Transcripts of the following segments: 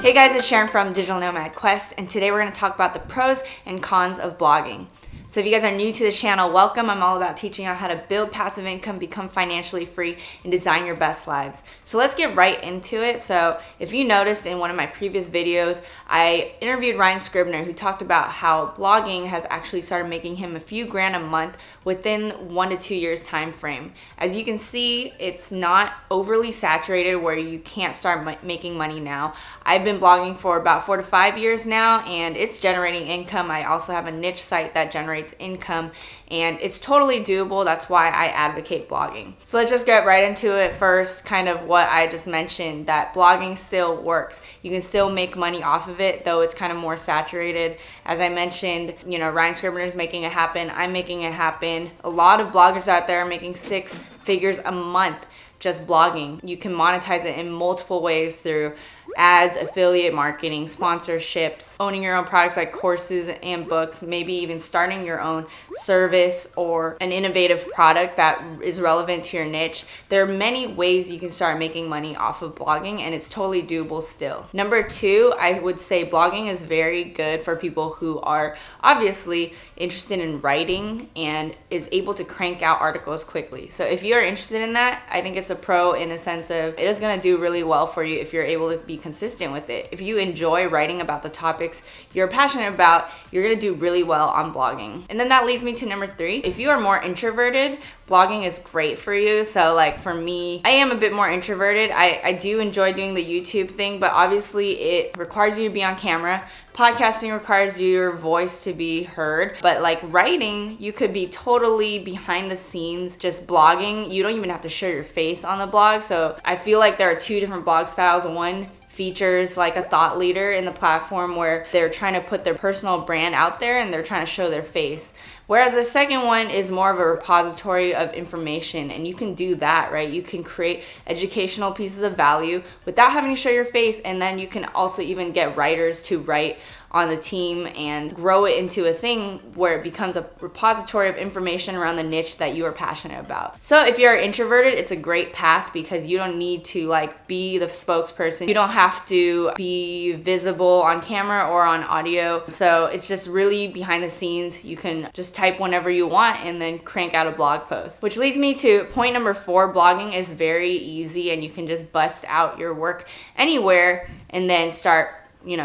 Hey guys, it's Sharon from Digital Nomad Quest, and today we're going to talk about the pros and cons of blogging. So if you guys are new to the channel, welcome. I'm all about teaching you how to build passive income, become financially free, and design your best lives. So let's get right into it. So if you noticed in one of my previous videos, I interviewed Ryan Scribner, who talked about how blogging has actually started making him a few grand a month within 1 to 2 years time frame. As you can see, it's not overly saturated where you can't start making money now. I've been blogging for about 4 to 5 years now, and it's generating income. I also have a niche site that generates income, and it's totally doable. That's why I advocate blogging. So let's just get right into it. First, kind of what I just mentioned, that blogging still works. You can still make money off of it, though it's kind of more saturated. As I mentioned, Ryan Scribner is making it happen. I'm making it happen. A lot of bloggers out there are making 6 figures a month just blogging. You can monetize it in multiple ways through ads, affiliate marketing, sponsorships, owning your own products like courses and books, maybe even starting your own service or an innovative product that is relevant to your niche. There are many ways you can start making money off of blogging, and it's totally doable still. Number 2, I would say blogging is very good for people who are obviously interested in writing and is able to crank out articles quickly. So if you're interested in that, I think it's a pro in the sense of it is going to do really well for you if you're able to be consistent with it. If you enjoy writing about the topics you're passionate about, you're going to do really well on blogging. And then that leads me to number 3. If you are more introverted, blogging is great for you. So like for me, I am a bit more introverted. I do enjoy doing the YouTube thing, but obviously it requires you to be on camera. Podcasting requires your voice to be heard, but like writing, you could be totally behind the scenes just blogging. You don't even have to show your face on the blog. So I feel like there are 2 different blog styles. One features like a thought leader in the platform where they're trying to put their personal brand out there and they're trying to show their face. Whereas the second one is more of a repository of information, and you can do that, right? You can create educational pieces of value without having to show your face, and then you can also even get writers to write on the team and grow it into a thing where it becomes a repository of information around the niche that you are passionate about. So if you're introverted, it's a great path because you don't need to like be the spokesperson. You don't have to be visible on camera or on audio. So it's just really behind the scenes. You can just type whenever you want and then crank out a blog post. Which leads me to point number 4. Blogging is very easy and you can just bust out your work anywhere and then start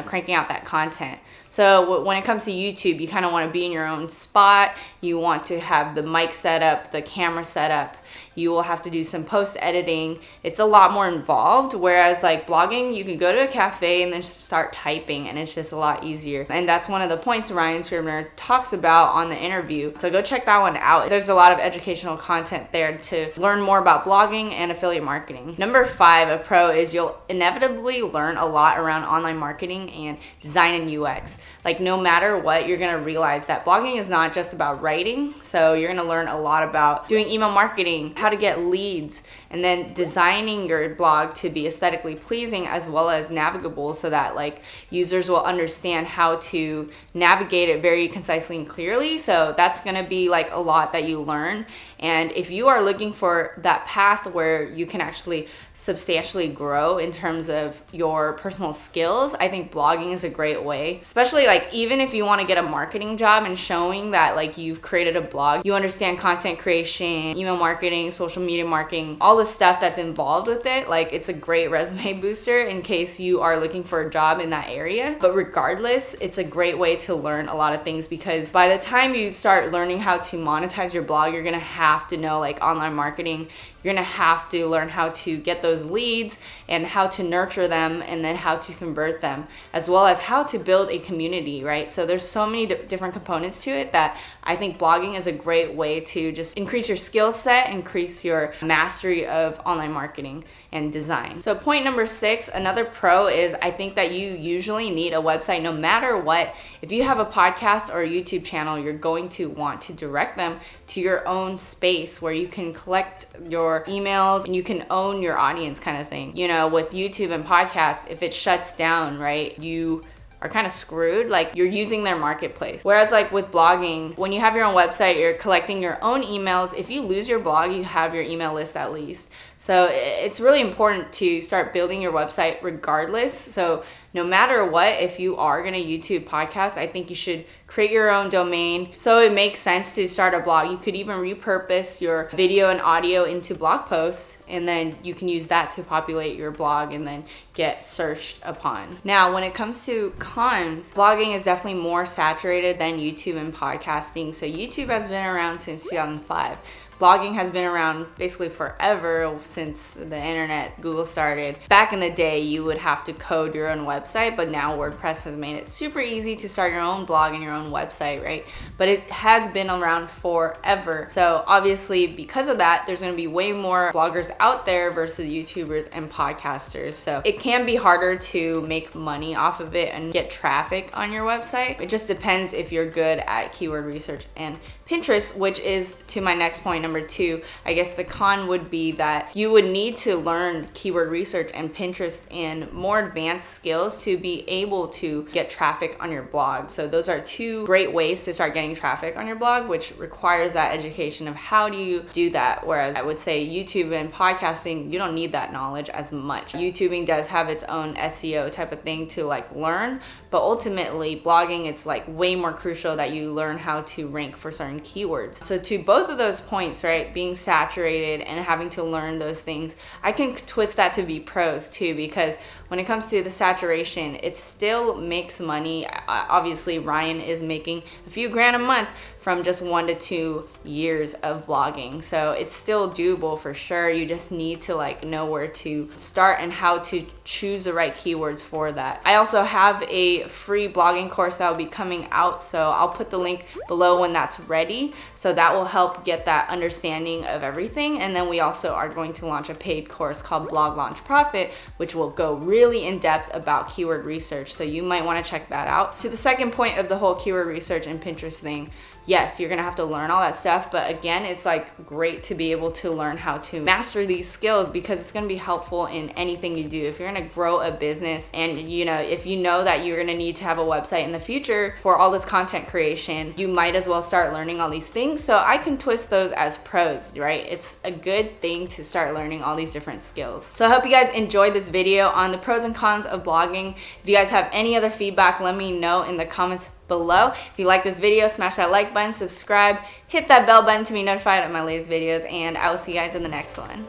cranking out that content. So when it comes to YouTube, you kind of want to be in your own spot. You want to have the mic set up, the camera set up. You will have to do some post editing. It's a lot more involved. Whereas like blogging, you can go to a cafe and then start typing, and it's just a lot easier. And that's one of the points Ryan Scribner talks about on the interview. So go check that one out. There's a lot of educational content there to learn more about blogging and affiliate marketing. Number 5, a pro is you'll inevitably learn a lot around online marketing and design and UX. Like no matter what, you're gonna realize that blogging is not just about writing. So you're gonna learn a lot about doing email marketing, how to get leads, and then designing your blog to be aesthetically pleasing as well as navigable so that like users will understand how to navigate it very concisely and clearly. So that's gonna be like a lot that you learn. And if you are looking for that path where you can actually substantially grow in terms of your personal skills, I think blogging is a great way. Especially like even if you want to get a marketing job and showing that like you've created a blog, you understand content creation, email marketing, social media marketing, all the stuff that's involved with it. Like it's a great resume booster in case you are looking for a job in that area. But regardless, it's a great way to learn a lot of things because by the time you start learning how to monetize your blog, you're gonna have to know like online marketing. You're gonna have to learn how to get those leads and how to nurture them and then how to convert them, as well as how to build a community, right? So there's so many different components to it that I think blogging is a great way to just increase your skill set, increase your mastery of online marketing and design. So point number 6, another pro is I think that you usually need a website no matter what. If you have a podcast or a YouTube channel, you're going to want to direct them to your own space where you can collect your emails and you can own your audience kind of thing. With YouTube and podcasts, if it shuts down, right, you are kind of screwed. Like, you're using their marketplace. Whereas like with blogging, when you have your own website, you're collecting your own emails. If you lose your blog, you have your email list at least. So it's really important to start building your website regardless. So no matter what, if you are going to YouTube podcast, I think you should create your own domain. So it makes sense to start a blog. You could even repurpose your video and audio into blog posts, and then you can use that to populate your blog and then get searched upon. Now, when it comes to cons, blogging is definitely more saturated than YouTube and podcasting. So YouTube has been around since 2005. Blogging has been around basically forever, since the internet, Google started. Back in the day, you would have to code your own website, but now WordPress has made it super easy to start your own blog and your own website, right? But it has been around forever. So obviously, because of that, there's gonna be way more bloggers out there versus YouTubers and podcasters. So it can be harder to make money off of it and get traffic on your website. It just depends if you're good at keyword research and Pinterest, which is to my next point, number 2. I guess the con would be that you would need to learn keyword research and Pinterest and more advanced skills to be able to get traffic on your blog. So those are 2 great ways to start getting traffic on your blog, which requires that education of how do you do that. Whereas I would say YouTube and podcasting, you don't need that knowledge as much. YouTubing does have its own SEO type of thing to like learn, but ultimately blogging, it's like way more crucial that you learn how to rank for certain keywords. So to both of those points, right, being saturated and having to learn those things, I can twist that to be pros too, because when it comes to the saturation, it still makes money. Obviously, Ryan is making a few grand a month from just 1 to 2 years of blogging. So it's still doable for sure. You just need to like know where to start and how to choose the right keywords for that. I also have a free blogging course that will be coming out, so I'll put the link below when that's ready. So that will help get that understanding of everything. And then we also are going to launch a paid course called Blog Launch Profit, which will go really in depth about keyword research. So you might want to check that out. To the second point of the whole keyword research and Pinterest thing, yes, you're gonna have to learn all that stuff, but again, it's like great to be able to learn how to master these skills, because it's gonna be helpful in anything you do. If you're gonna grow a business, and if you know that you're gonna need to have a website in the future for all this content creation, you might as well start learning all these things. So I can twist those as pros, right? It's a good thing to start learning all these different skills. So I hope you guys enjoyed this video on the pros and cons of blogging. If you guys have any other feedback, let me know in the comments below. If you like this video, smash that like button, subscribe, hit that bell button to be notified of my latest videos, and I will see you guys in the next one.